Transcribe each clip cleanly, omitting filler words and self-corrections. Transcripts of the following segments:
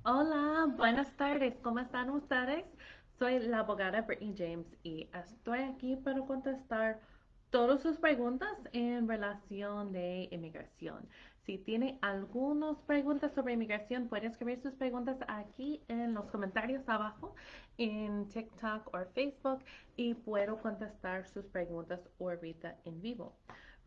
Hola, buenas tardes. ¿Cómo están ustedes? Soy la abogada Brittany James y estoy aquí para contestar todas sus preguntas en relación de inmigración. Si tiene algunas preguntas sobre inmigración, puede escribir sus preguntas aquí en los comentarios abajo en TikTok o Facebook y puedo contestar sus preguntas ahorita en vivo.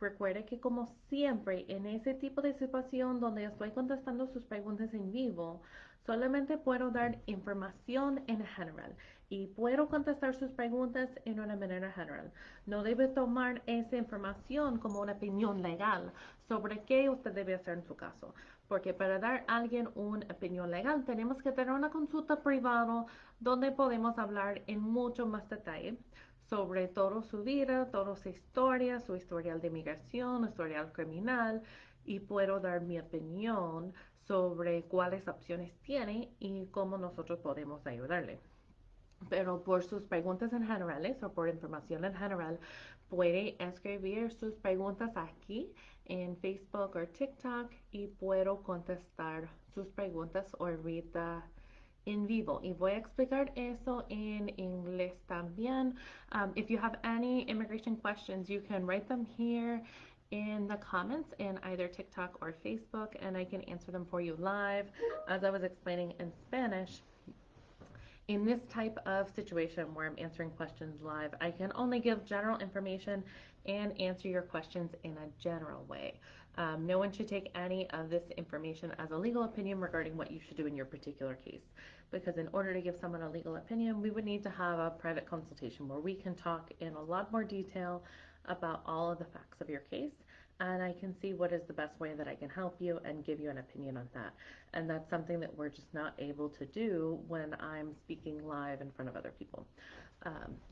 Recuerde que como siempre en ese tipo de situación donde estoy contestando sus preguntas en vivo, solamente puedo dar información en general y puedo contestar sus preguntas en una manera general. No debe tomar esa información como una opinión legal sobre qué usted debe hacer en su caso. Porque para dar a alguien una opinión legal tenemos que tener una consulta privada donde podemos hablar en mucho más detalle sobre toda su vida, toda su historia, su historial de inmigración, historial criminal, y puedo dar mi opinión sobre cuáles opciones tiene y cómo nosotros podemos ayudarle. Pero por sus preguntas en generales o por información en general, puede escribir sus preguntas aquí en Facebook o TikTok y puedo contestar sus preguntas ahorita en vivo. Y voy a explicar eso en inglés también. If you have any immigration questions, you can write them here in the comments in either TikTok or Facebook, and I can answer them for you live. As I was explaining in Spanish, in this type of situation where I'm answering questions live, I can only give general information and answer your questions in a general way. No one should take any of this information as a legal opinion regarding what you should do in your particular case. Because in order to give someone a legal opinion, we would need to have a private consultation where we can talk in a lot more detail about all of the facts of your case, and I can see what is the best way that I can help you and give you an opinion on that. And that's something that we're just not able to do when I'm speaking live in front of other people.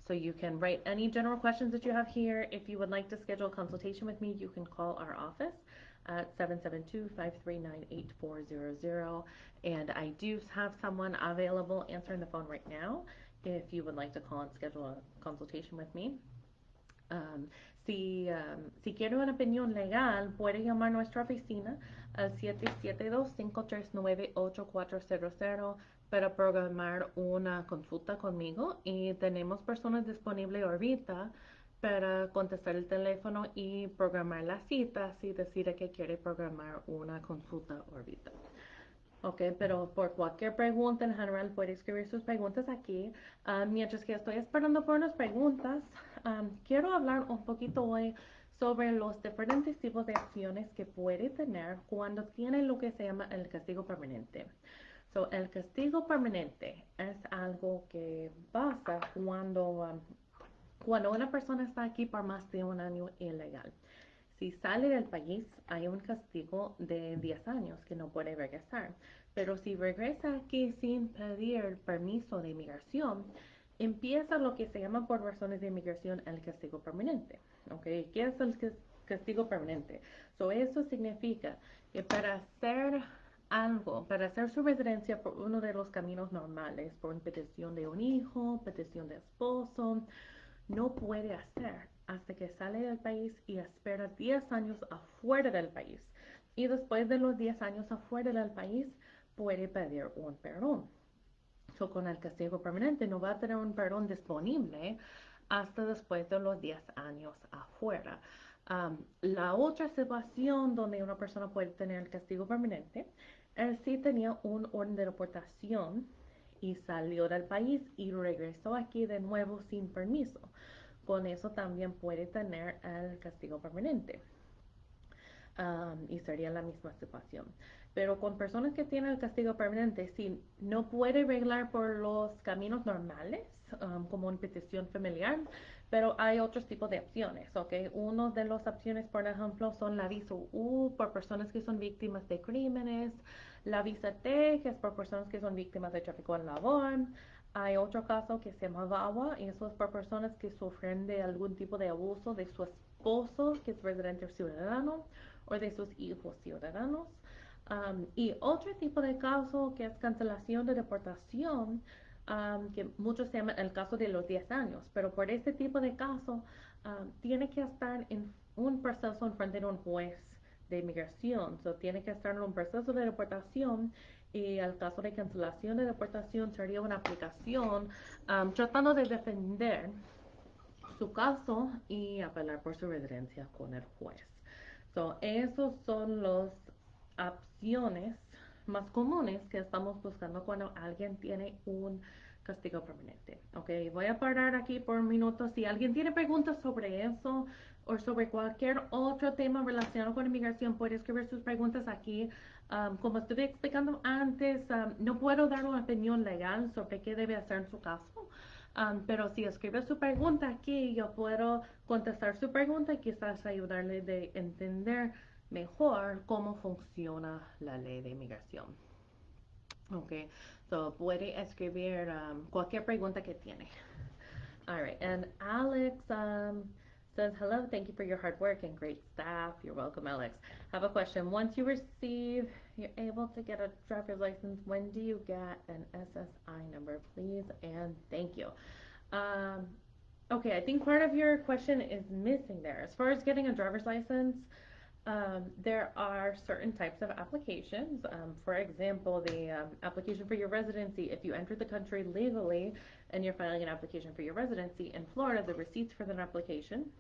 So you can write any general questions that you have here. If you would like to schedule a consultation with me, you can call our office at 772-539-8400. And I do have someone available answering the phone right now if you would like to call and schedule a consultation with me. Si quiere una opinión legal, puede llamar a nuestra oficina al 772-539-8400 para programar una consulta conmigo y tenemos personas disponibles ahorita para contestar el teléfono y programar la cita si decide que quiere programar una consulta ahorita. Ok, pero por cualquier pregunta en general puede escribir sus preguntas aquí. Mientras que estoy esperando por las preguntas, quiero hablar un poquito hoy sobre los diferentes tipos de acciones que puede tener cuando tiene lo que se llama el castigo permanente. So, el castigo permanente es algo que pasa cuando una persona está aquí por más de un año ilegal. Si sale del país, hay un castigo de 10 años que no puede regresar. Pero si regresa aquí sin pedir permiso de inmigración, empieza lo que se llama por razones de inmigración el castigo permanente. ¿Okay? ¿Qué es el castigo permanente? So, eso significa que para hacer algo, para hacer su residencia por uno de los caminos normales, por petición de un hijo, petición de esposo, no puede hacer hasta que sale del país y espera 10 años afuera del país. Y después de los 10 años afuera del país, puede pedir un perdón. So, con el castigo permanente no va a tener un perdón disponible hasta después de los 10 años afuera. La otra situación donde una persona puede tener el castigo permanente es si tenía un orden de deportación y salió del país y regresó aquí de nuevo sin permiso. Con eso también puede tener el castigo permanente. Y sería la misma situación. Pero con personas que tienen el castigo permanente, si no puede arreglar por los caminos normales, como una petición familiar, pero hay otros tipos de opciones, ¿ok? Una de las opciones, por ejemplo, son la visa U por personas que son víctimas de crímenes, la visa T, que es por personas que son víctimas de tráfico en labor. Hay otro caso que se llama VAWA, y eso es por personas que sufren de algún tipo de abuso de su esposo, que es residente ciudadano, o de sus hijos ciudadanos. Y otro tipo de caso que es cancelación de deportación, que muchos se llaman el caso de los 10 años, pero por este tipo de caso tiene que estar en un proceso en frente de un juez de inmigración. So, tiene que estar en un proceso de deportación y al caso de cancelación de deportación sería una aplicación tratando de defender su caso y apelar por su residencia con el juez. So, esos son las opciones más comunes que estamos buscando cuando alguien tiene un castigo permanente. Ok, voy a parar aquí por un minuto. Si alguien tiene preguntas sobre eso o sobre cualquier otro tema relacionado con inmigración, puede escribir sus preguntas aquí. Como estuve explicando antes, no puedo dar una opinión legal sobre qué debe hacer en su caso. Pero si escribe su pregunta aquí, yo puedo contestar su pregunta y quizás ayudarle de entender mejor cómo funciona la ley de inmigración. Ok, so puede escribir cualquier pregunta que tiene. All right, and Alex says, hello, thank you for your hard work and great staff. You're welcome, Alex. I have a question. Once you receive, you're able to get a driver's license, when do you get an SSI number, please? And thank you. Um, okay, I think part of your question is missing there. As far as getting a driver's license, there are certain types of applications. For example, the application for your residency, if you enter the country legally and you're filing an application for your residency in Florida, the receipts for that application,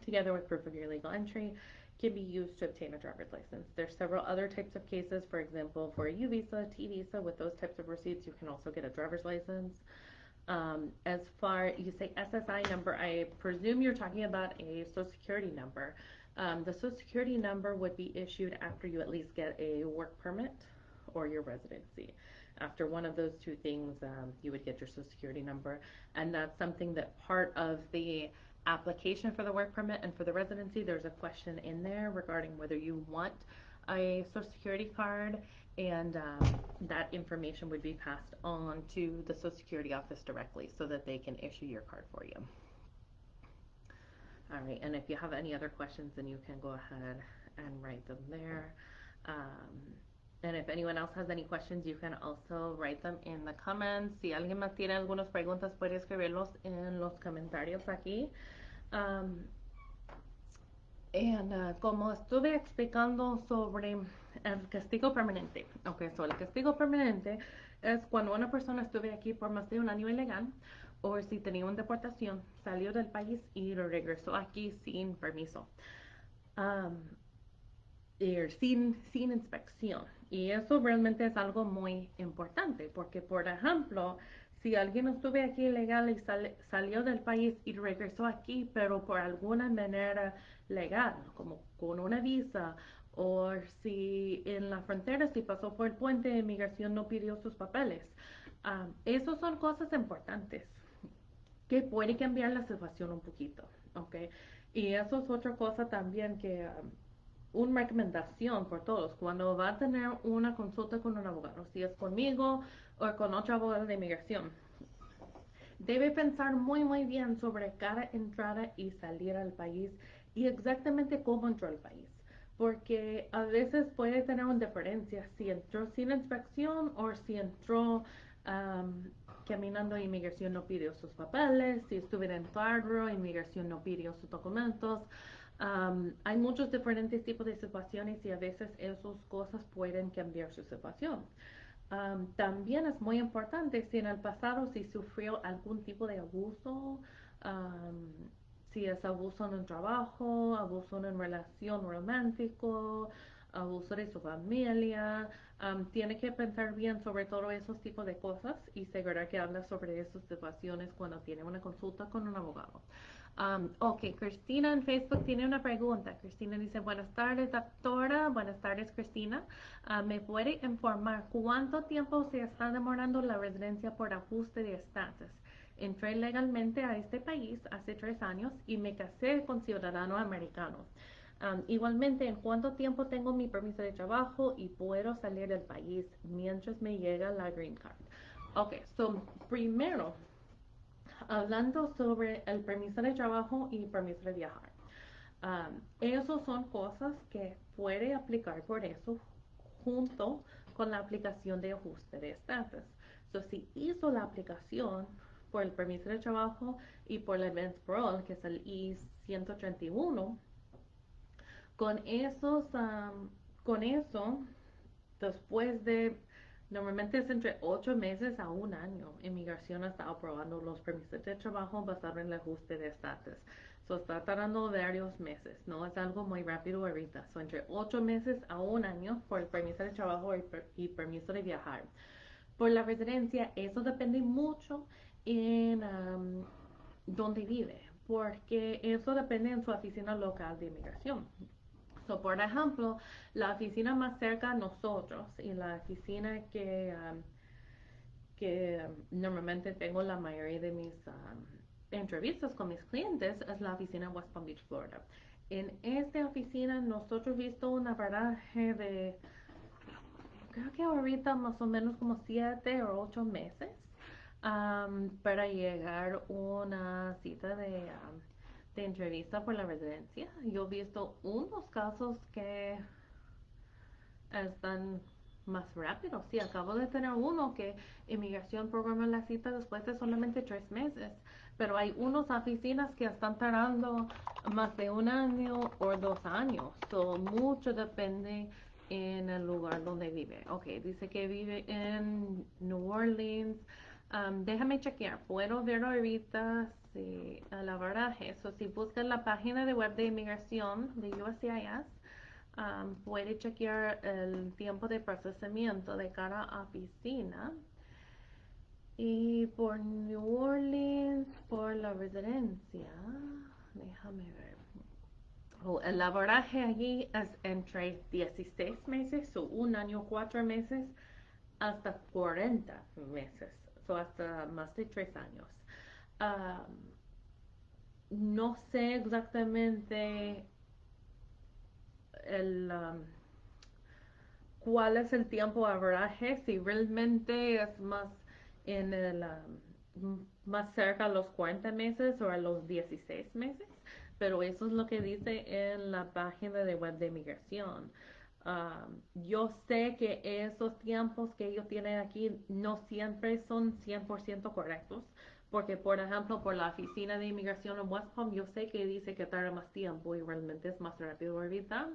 together with proof of your legal entry, can be used to obtain a driver's license. There's several other types of cases. For example, for a U visa, T visa, with those types of receipts, you can also get a driver's license. As far, you say SSI number, I presume you're talking about a social security number. The social security number would be issued after you at least get a work permit or your residency. After one of those two things, you would get your social security number. And that's something that part of the application for the work permit and for the residency, there's a question in there regarding whether you want a social security card, and that information would be passed on to the Social Security office directly so that they can issue your card for you. All right, and if you have any other questions, then you can go ahead and write them there. And if anyone else has any questions, you can also write them in the comments. Si alguien más tiene algunas preguntas, puede escribirlos en los comentarios aquí. Como estuve explicando sobre el castigo permanente, ok, so el castigo permanente es cuando una persona estuvo aquí por más de un año ilegal o si tenía una deportación, salió del país y regresó aquí sin permiso. Sin inspección. Y eso realmente es algo muy importante, porque por ejemplo, si alguien estuvo aquí ilegal y salió del país y regresó aquí, pero por alguna manera legal, como con una visa, o si en la frontera, si pasó por el puente de inmigración, no pidió sus papeles. Esas son cosas importantes que puede cambiar la situación un poquito, ¿ok? Y eso es otra cosa también que una recomendación por todos, cuando va a tener una consulta con un abogado, si es conmigo o con otro abogado de inmigración, debe pensar muy bien sobre cada entrada y salida al país y exactamente cómo entró al país. Porque a veces puede tener una diferencia si entró sin inspección o si entró caminando, inmigración no pidió sus papeles, si estuviera en carro, inmigración no pidió sus documentos. Hay muchos diferentes tipos de situaciones y a veces esas cosas pueden cambiar su situación. También es muy importante si en el pasado si sufrió algún tipo de abuso, si es abuso en el trabajo, abuso en una relación romántico, abuso de su familia, tiene que pensar bien sobre todos esos tipos de cosas y asegurar que habla sobre esas situaciones cuando tiene una consulta con un abogado. Ok, Cristina en Facebook tiene una pregunta. Cristina dice, buenas tardes, doctora. Buenas tardes, Cristina. ¿Me puede informar cuánto tiempo se está demorando la residencia por ajuste de estatus? Entré legalmente a este país hace 3 años y me casé con ciudadano americano. Igualmente, ¿en cuánto tiempo tengo mi permiso de trabajo y puedo salir del país mientras me llega la green card? Ok, so primero, hablando sobre el permiso de trabajo y permiso de viajar. Esas son cosas que puede aplicar por eso junto con la aplicación de ajuste de estatus. So, si hizo la aplicación por el permiso de trabajo y por el Advance Parole, que es el I-131, Con esos, con eso, después de, normalmente es entre 8 meses a un año, inmigración está aprobando los permisos de trabajo basado en el ajuste de estatus. So, está tardando varios meses, no es algo muy rápido ahorita. So, entre 8 meses a un año por el permiso de trabajo y permiso de viajar. Por la residencia, eso depende mucho en dónde vive, porque eso depende en su oficina local de inmigración. So, por ejemplo, la oficina más cerca a nosotros y la oficina que normalmente tengo la mayoría de mis entrevistas con mis clientes es la oficina en West Palm Beach, Florida. En esta oficina nosotros hemos visto una baraje de, creo que ahorita más o menos como 7 o 8 meses para llegar a una cita de entrevista por la residencia. Yo he visto unos casos que están más rápidos. Sí, acabo de tener uno que inmigración programa la cita después de solamente 3 meses, pero hay unas oficinas que están tardando más de un año o 2 años. So, mucho depende en el lugar donde vive. Ok, dice que vive en New Orleans. Déjame chequear. Puedo ver ahorita si a la verdad eso. Si buscas la página de web de inmigración de USCIS, puede chequear el tiempo de procesamiento de cada oficina. Y por New Orleans, por la residencia, déjame ver. El laboraje allí es entre 16 meses o un año, 4 meses, hasta 40 meses, o hasta más de 3 años. Um, no sé exactamente el, cuál es el tiempo average, si realmente es más en el más cerca a los 40 meses o a los 16 meses, pero eso es lo que dice en la página de web de inmigración. Yo sé que esos tiempos que ellos tienen aquí no siempre son 100% correctos, porque por ejemplo por la oficina de inmigración en West Palm yo sé que dice que tarda más tiempo y realmente es más rápido ahorita.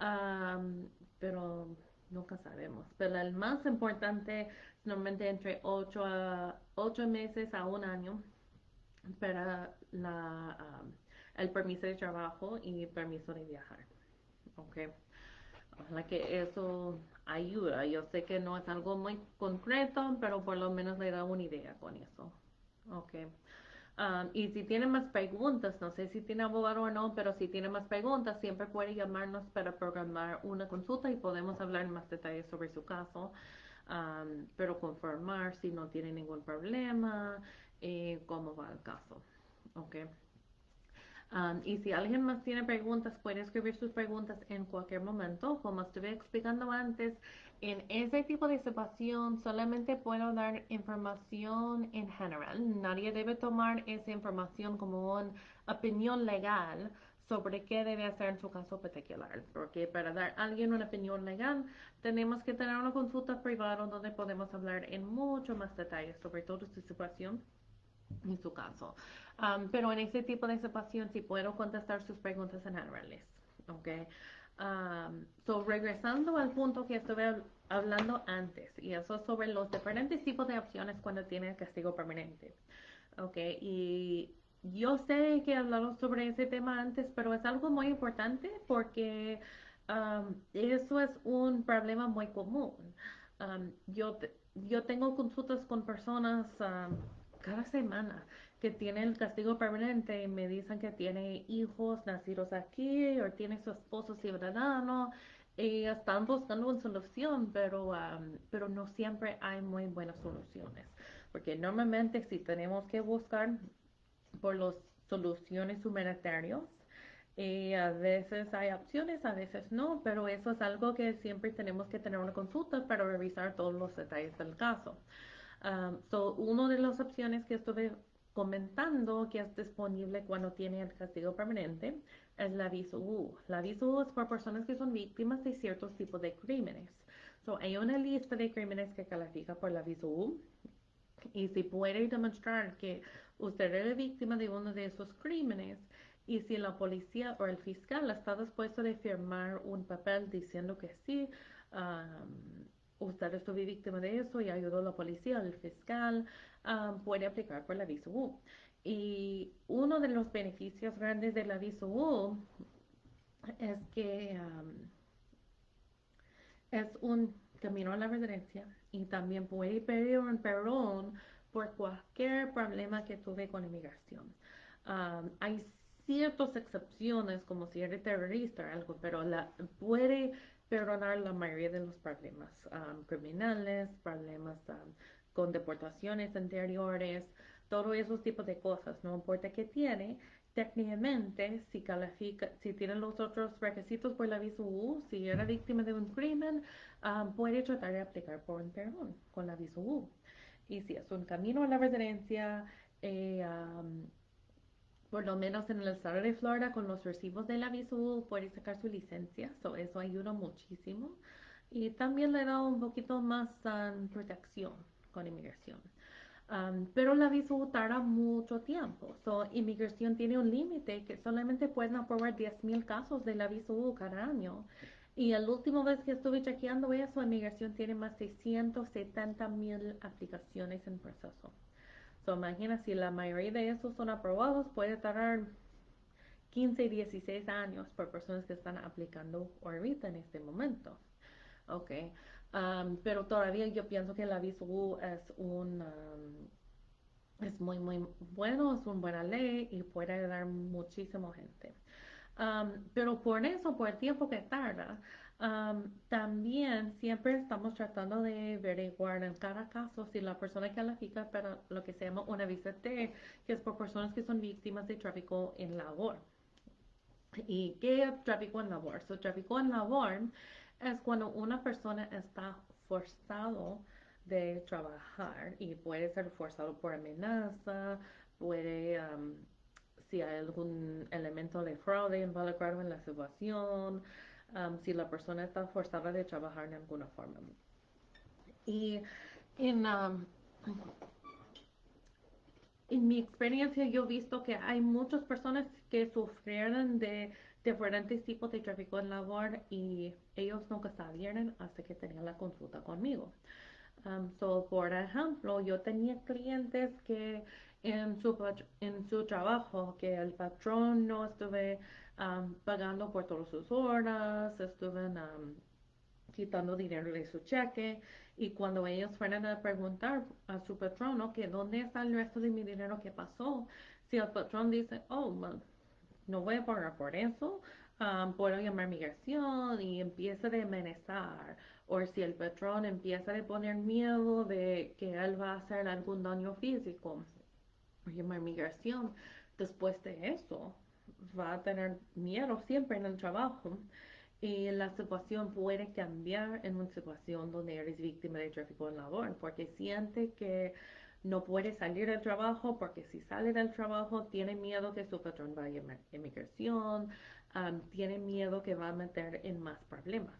Um, pero nunca sabemos. Pero el más importante es normalmente entre 8 meses a un año para el permiso de trabajo y permiso de viajar. Okay. Ojalá que eso ayuda. Yo sé que no es algo muy concreto, pero por lo menos le da una idea con eso. Okay. Y si tiene más preguntas, no sé si tiene abogado o no, pero si tiene más preguntas, siempre puede llamarnos para programar una consulta y podemos hablar en más detalles sobre su caso, pero confirmar si no tiene ningún problema, cómo va el caso. Okay. Y si alguien más tiene preguntas, puede escribir sus preguntas en cualquier momento. Como estuve explicando antes, en ese tipo de situación solamente puedo dar información en general. Nadie debe tomar esa información como una opinión legal sobre qué debe hacer en su caso particular. Porque para dar a alguien una opinión legal, tenemos que tener una consulta privada donde podemos hablar en mucho más detalle sobre toda su situación en su caso. Pero en ese tipo de situación sí puedo contestar sus preguntas en generales. Okay. So, regresando al punto que estuve hablando antes, y eso es sobre los diferentes tipos de opciones cuando tiene castigo permanente. Okay. Y yo sé que he hablado sobre ese tema antes, pero es algo muy importante porque eso es un problema muy común. Yo tengo consultas con personas cada semana que tienen el castigo permanente y me dicen que tiene hijos nacidos aquí o tiene su esposo ciudadano y están buscando una solución, pero no siempre hay muy buenas soluciones. Porque normalmente si tenemos que buscar por las soluciones humanitarias, y a veces hay opciones, a veces no, pero eso es algo que siempre tenemos que tener una consulta para revisar todos los detalles del caso. So, una de las opciones que estuve comentando que es disponible cuando tiene el castigo permanente es la visa U. La visa U es para personas que son víctimas de ciertos tipos de crímenes. So, hay una lista de crímenes que califica por la visa U y si puede demostrar que usted era víctima de uno de esos crímenes y si la policía o el fiscal está dispuesto de firmar un papel diciendo que sí, usted estuvo víctima de eso y ayudó a la policía, al fiscal, puede aplicar por la visa U. Y uno de los beneficios grandes de la visa U es que es un camino a la residencia y también puede pedir un perdón por cualquier problema que tuve con inmigración. Hay ciertas excepciones como si eres terrorista o algo, pero puede perdonar la mayoría de los problemas criminales, problemas con deportaciones anteriores, todos esos tipos de cosas, no importa qué tiene, técnicamente, si califica, si tiene los otros requisitos por la visa U, si era víctima de un crimen, puede tratar de aplicar por un perdón con la visa U. Y si es un camino a la residencia, eh, um, por lo menos en el estado de Florida, con los recibos de la visa U, puede sacar su licencia, so eso ayuda muchísimo. Y también le da un poquito más protección con inmigración. Pero la visa U tarda mucho tiempo. So, inmigración tiene un límite que solamente pueden aprobar 10,000 casos de la visa U cada año. Y la última vez que estuve chequeando eso, inmigración tiene más de 170,000 aplicaciones en proceso. So, imagina si la mayoría de esos son aprobados, puede tardar 15 y 16 años por personas que están aplicando ahorita en este momento. Ok. Pero todavía yo pienso que la visa U es muy, muy bueno, es una buena ley y puede ayudar muchísima gente. Pero por eso, por el tiempo que tarda, también siempre estamos tratando de averiguar en cada caso si la persona califica para lo que se llama una visa T, que es por personas que son víctimas de tráfico en labor. ¿Y qué es tráfico en labor? So, tráfico en labor es cuando una persona está forzado de trabajar y puede ser forzado por amenaza, puede, si hay algún elemento de fraude involucrado en la situación, si la persona está forzada de trabajar de alguna forma. Y en, en mi experiencia yo he visto que hay muchas personas que sufrieron de diferentes tipos de tráfico en labor y ellos nunca sabían hasta que tenían la consulta conmigo. So, por ejemplo, yo tenía clientes que en su trabajo, que el patrón no estuve pagando por todas sus horas, estuvieron quitando dinero de su cheque y cuando ellos fueran a preguntar a su patrono que dónde está el resto de mi dinero que pasó, si el patrón dice, oh, well, no voy a pagar por eso, puedo llamar a migración y empieza a amenazar. O si el patrón empieza a poner miedo de que él va a hacer algún daño físico, llamar a migración. Después de eso, va a tener miedo siempre en el trabajo y la situación puede cambiar en una situación donde eres víctima de tráfico en labor, porque siente que no puede salir del trabajo, porque si sale del trabajo tiene miedo que su patrón vaya a inmigración, tiene miedo que va a meter en más problemas.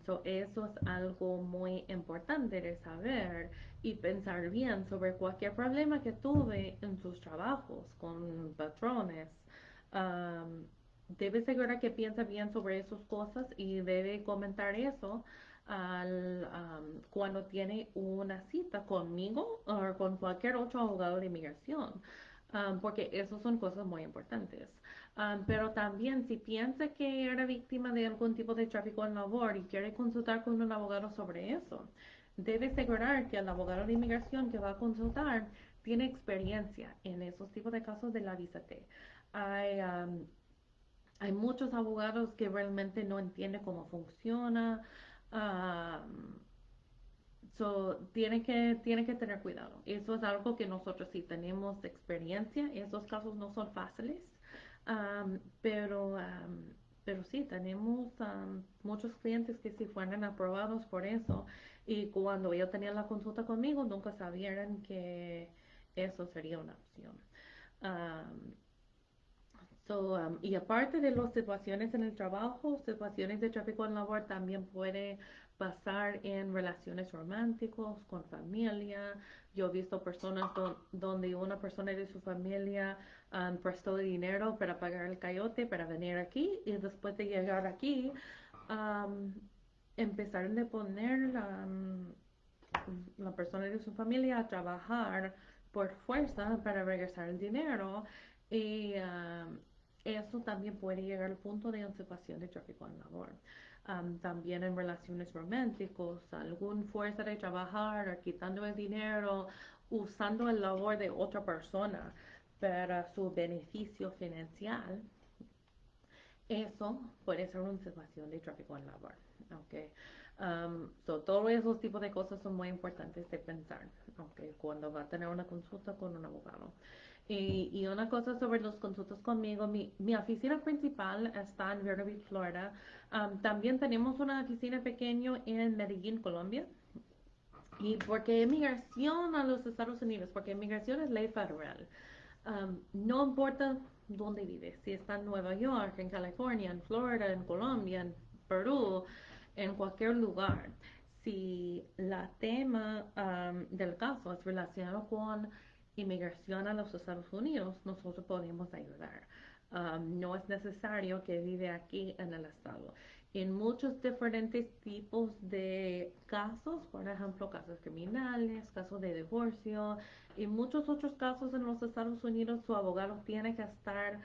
So eso es algo muy importante de saber y pensar bien sobre cualquier problema que tuve en sus trabajos con patrones. Um, Debe asegurar que piensa bien sobre esas cosas y debe comentar eso cuando tiene una cita conmigo o con cualquier otro abogado de inmigración, porque esas son cosas muy importantes. Pero también si piensa que era víctima de algún tipo de tráfico en labor y quiere consultar con un abogado sobre eso, debe asegurar que el abogado de inmigración que va a consultar tiene experiencia en esos tipos de casos de la visa T. Hay, hay muchos abogados que realmente no entienden cómo funciona. um, tiene que tener cuidado. Eso es algo que nosotros sí tenemos experiencia. Esos casos no son fáciles. um, pero, um, pero sí, tenemos muchos clientes que sí fueron aprobados por eso. Y cuando ellos tenían la consulta conmigo, nunca sabían que eso sería una opción. Um, y aparte de las situaciones en el trabajo, situaciones de tráfico en labor también puede basar en relaciones románticos, con familia. Yo he visto personas donde una persona de su familia prestó dinero para pagar el coyote para venir aquí y después de llegar aquí um, empezaron a poner la persona de su familia a trabajar por fuerza para regresar el dinero y eso también puede llegar al punto de situación de tráfico en labor. También en relaciones románticos, algún fuerza de trabajar, quitando el dinero, usando el labor de otra persona para su beneficio financiero, eso puede ser una situación de tráfico en labor. Okay. Todos esos tipos de cosas son muy importantes de pensar, okay, cuando va a tener una consulta con un abogado. Y una cosa sobre los consultas conmigo, mi oficina principal está en Vero Beach, Florida. También tenemos una oficina pequeña en Medellín, Colombia. Y porque inmigración a los Estados Unidos, porque inmigración es ley federal. No importa dónde vives, si está en Nueva York, en California, en Florida, en Colombia, en Perú, en cualquier lugar. Si la tema del caso es relacionado con inmigración a los Estados Unidos, nosotros podemos ayudar. No es necesario que vive aquí en el estado. En muchos diferentes tipos de casos, por ejemplo, casos criminales, casos de divorcio, y muchos otros casos en los Estados Unidos, su abogado tiene que estar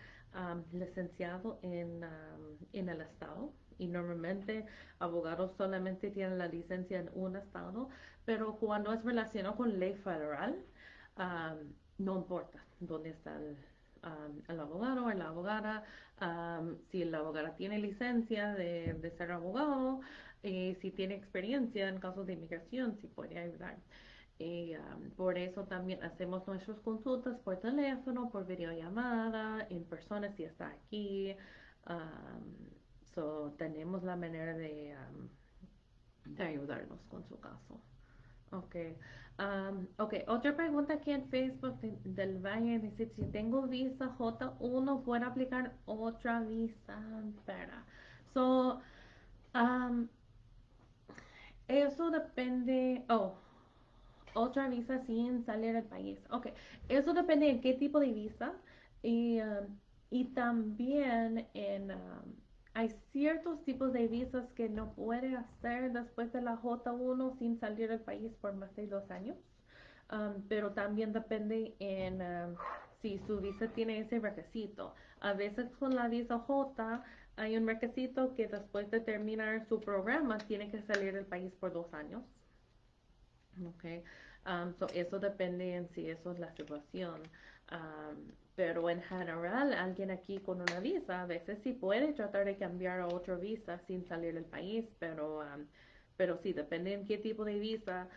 licenciado en el estado. Y normalmente abogados solamente tienen la licencia en un estado, pero cuando es relacionado con ley federal, um, no importa dónde está el abogado o la abogada, si la abogada tiene licencia de ser abogado, si tiene experiencia en casos de inmigración, si puede ayudar. Y por eso también hacemos nuestras consultas por teléfono, por videollamada, en persona si está aquí. Tenemos la manera de ayudarnos con su caso. Ok. Ok, otra pregunta aquí en Facebook del Valle dice, si tengo visa J1, ¿puedo aplicar otra visa? Espera. So, um, eso depende, otra visa sin salir del país. Ok, eso depende de qué tipo de visa y también hay ciertos tipos de visas que no puede hacer después de la J1 sin salir del país por más de 2 años. Pero también depende en si su visa tiene ese requisito. A veces con la visa J hay un requisito que después de terminar su programa tiene que salir del país por 2 años. Okay. Eso depende en si eso es la situación. Pero en general, alguien aquí con una visa a veces sí puede tratar de cambiar a otra visa sin salir del país, pero sí, depende en qué tipo de visa.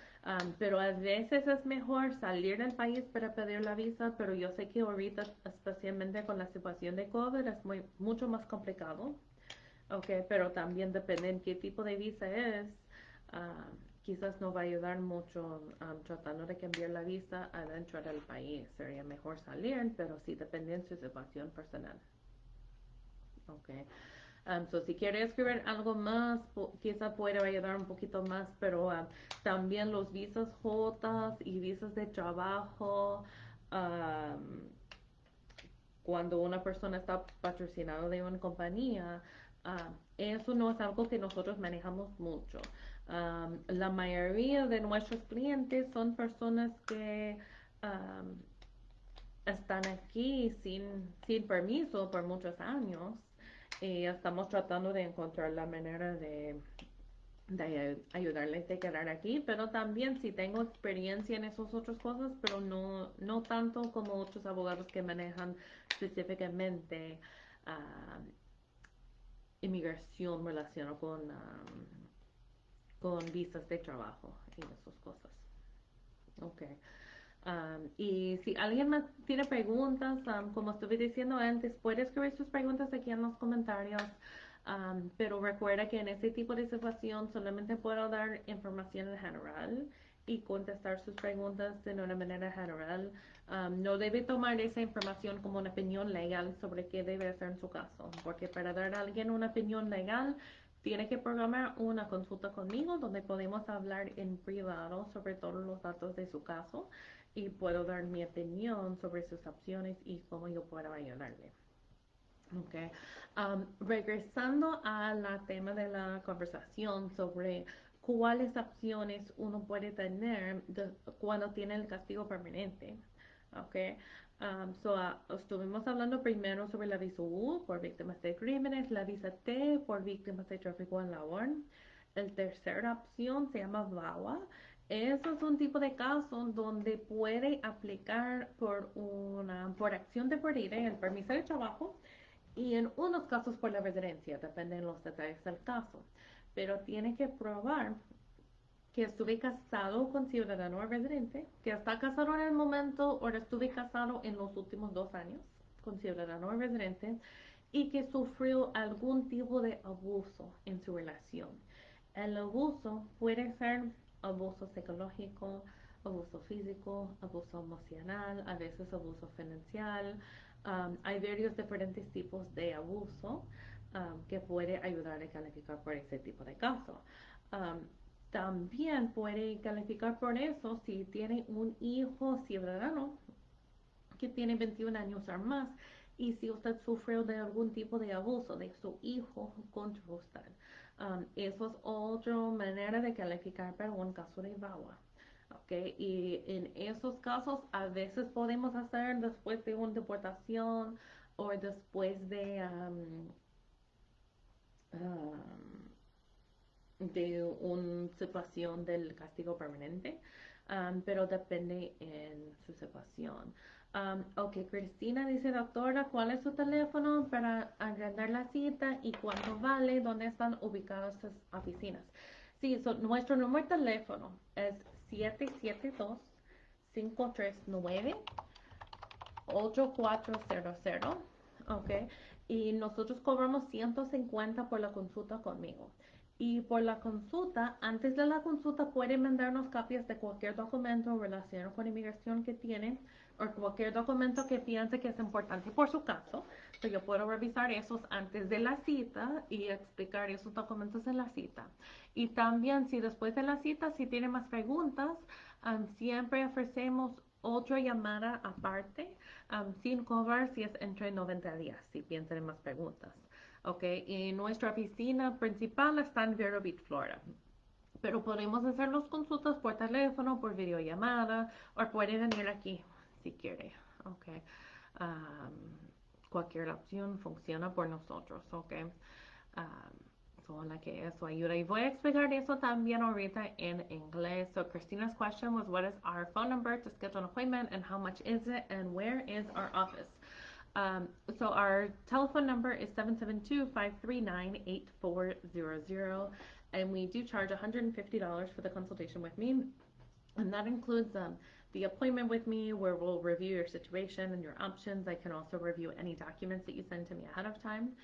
Pero a veces es mejor salir del país para pedir la visa, pero yo sé que ahorita, especialmente con la situación de COVID, es mucho más complicado. Okay, pero también depende en qué tipo de visa es. ah, Quizás no va a ayudar mucho tratando de cambiar la visa adentro del país. Sería mejor salir, pero sí depende en su situación personal. Okay. Si quiere escribir algo más, quizá pueda ayudar un poquito más, pero también los visas J y visas de trabajo. um, Cuando una persona está patrocinada de una compañía, eso no es algo que nosotros manejamos mucho. La mayoría de nuestros clientes son personas que um, están aquí sin permiso por muchos años y estamos tratando de encontrar la manera de ayudarles a quedar aquí, pero también si tengo experiencia en esas otras cosas, pero no tanto como otros abogados que manejan específicamente uh, inmigración relacionada con visas de trabajo y esas cosas. Okay. Y si alguien más tiene preguntas, como estuve diciendo antes, puede escribir sus preguntas aquí en los comentarios. Pero recuerda que en este tipo de situación solamente puedo dar información en general y contestar sus preguntas de una manera general. No debe tomar esa información como una opinión legal sobre qué debe hacer en su caso, porque para dar a alguien una opinión legal Tiene que programar una consulta conmigo donde podemos hablar en privado sobre todos los datos de su caso y puedo dar mi opinión sobre sus opciones y cómo yo puedo ayudarle. Okay. Regresando a la tema de la conversación sobre cuáles opciones uno puede tener cuando tiene el castigo permanente. Okay. Estuvimos hablando primero sobre la visa U por víctimas de crímenes, la visa T por víctimas de tráfico en labor. La tercera opción se llama VAWA. Eso es un tipo de caso donde puede aplicar por acción de temporal el permiso de trabajo y en unos casos por la residencia, dependen los detalles del caso. Pero tiene que probar que estuve casado con ciudadano residente, que está casado en el momento o estuve casado en los últimos 2 años con ciudadano residente y que sufrió algún tipo de abuso en su relación. El abuso puede ser abuso psicológico, abuso físico, abuso emocional, a veces abuso financiero. Hay varios diferentes tipos de abuso que puede ayudar a calificar por ese tipo de caso. Um, También puede calificar por eso si tiene un hijo ciudadano que tiene 21 años o más y si usted sufrió de algún tipo de abuso de su hijo contra usted. Eso es otra manera de calificar para un caso de VAWA. Okay. Y en esos casos a veces podemos hacer después de una deportación o después de una situación del castigo permanente, pero depende en su situación. Ok, Cristina dice, doctora, ¿cuál es su teléfono para agendar la cita y cuánto vale? ¿Dónde están ubicadas sus oficinas? Sí, nuestro número de teléfono es 772-539-8400, ok, y nosotros cobramos 150 por la consulta conmigo. Y por la consulta, antes de la consulta pueden mandarnos copias de cualquier documento relacionado con inmigración que tienen o cualquier documento que piense que es importante por su caso. So yo puedo revisar esos antes de la cita y explicar esos documentos en la cita. Y también si después de la cita, si tiene más preguntas, siempre ofrecemos otra llamada aparte sin cobrar si es entre 90 días, si piensan en más preguntas. Ok, y nuestra oficina principal está en Vero Beach, Florida. Pero podemos hacer las consultas por teléfono, por videollamada, o puede venir aquí si quiere. Ok. Um, Cualquier opción funciona por nosotros. Ok. Sola que eso ayuda. Y voy a explicar eso también ahorita en inglés. So Christina's question was, what is our phone number to schedule an appointment and how much is it and where is our office? So our telephone number is 772-539-8400, and we do charge $150 for the consultation with me, and that includes the appointment with me where we'll review your situation and your options. I can also review any documents that you send to me ahead of time.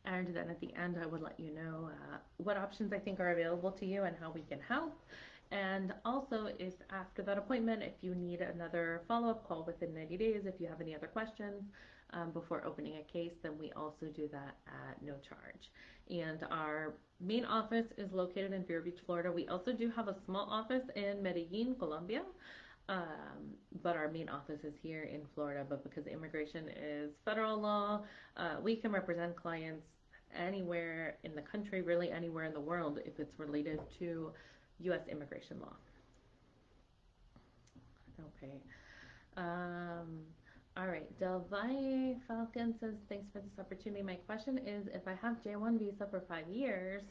And then at the end, I would let you know what options I think are available to you and how we can help. And also, if after that appointment, if you need another follow-up call within 90 days, if you have any other questions before opening a case, then we also do that at no charge. And our main office is located in Vero Beach, Florida. We also do have a small office in Medellin, Colombia. But our main office is here in Florida. But because immigration is federal law, we can represent clients anywhere in the country, really anywhere in the world, if it's related to U.S. immigration law. Okay. All right. Del Valle Falcon says, thanks for this opportunity. My question is, if I have J1 visa for 5 years,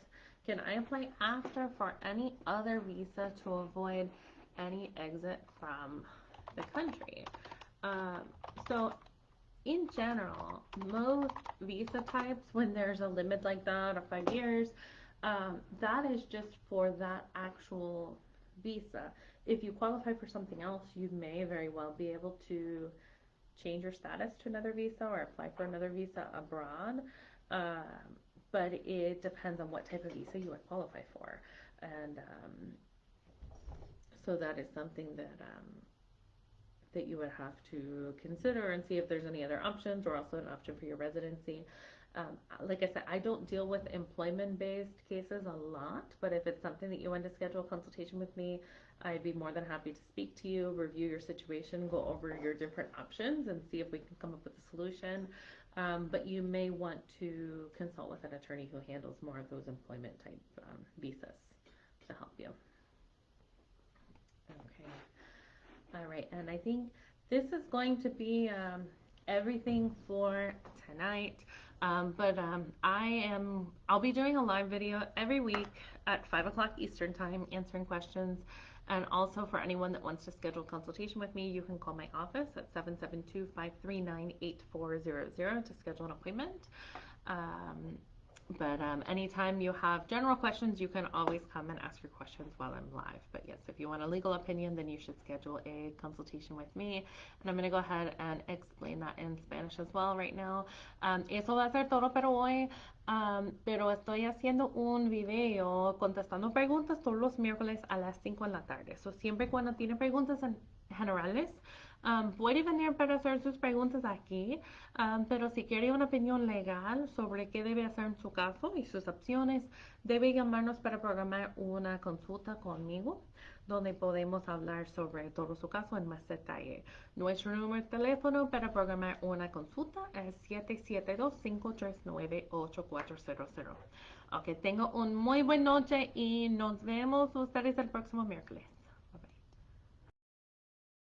can I apply after for any other visa to avoid any exit from the country? So in general, most visa types, when there's a limit like that of 5 years, that is just for that actual visa. If you qualify for something else, you may very well be able to change your status to another visa or apply for another visa abroad. But it depends on what type of visa you would qualify for. And so that is something that you would have to consider and see if there's any other options or also an option for your residency. Like I said, I don't deal with employment-based cases a lot, but if it's something that you want to schedule a consultation with me, I'd be more than happy to speak to you, review your situation, go over your different options, and see if we can come up with a solution. But you may want to consult with an attorney who handles more of those employment type visas to help you. Okay. All right. And I think this is going to be everything for tonight. I'll be doing a live video every week at 5 o'clock Eastern Time answering questions. And also for anyone that wants to schedule a consultation with me, you can call my office at 772-539-8400 to schedule an appointment. Anytime you have general questions, you can always come and ask your questions while I'm live. But yes, if you want a legal opinion, then you should schedule a consultation with me. And I'm going to go ahead and explain that in Spanish as well right now. Eso va a ser todo por hoy. Pero estoy haciendo un video contestando preguntas todos los miércoles a las 5 en la tarde. So, siempre cuando tiene preguntas generales, puede venir para hacer sus preguntas aquí, pero si quiere una opinión legal sobre qué debe hacer en su caso y sus opciones, debe llamarnos para programar una consulta conmigo, donde podemos hablar sobre todo su caso en más detalle. Nuestro número de teléfono para programar una consulta es 772-539-8400. Ok, tengo una muy buena noche y nos vemos ustedes el próximo miércoles.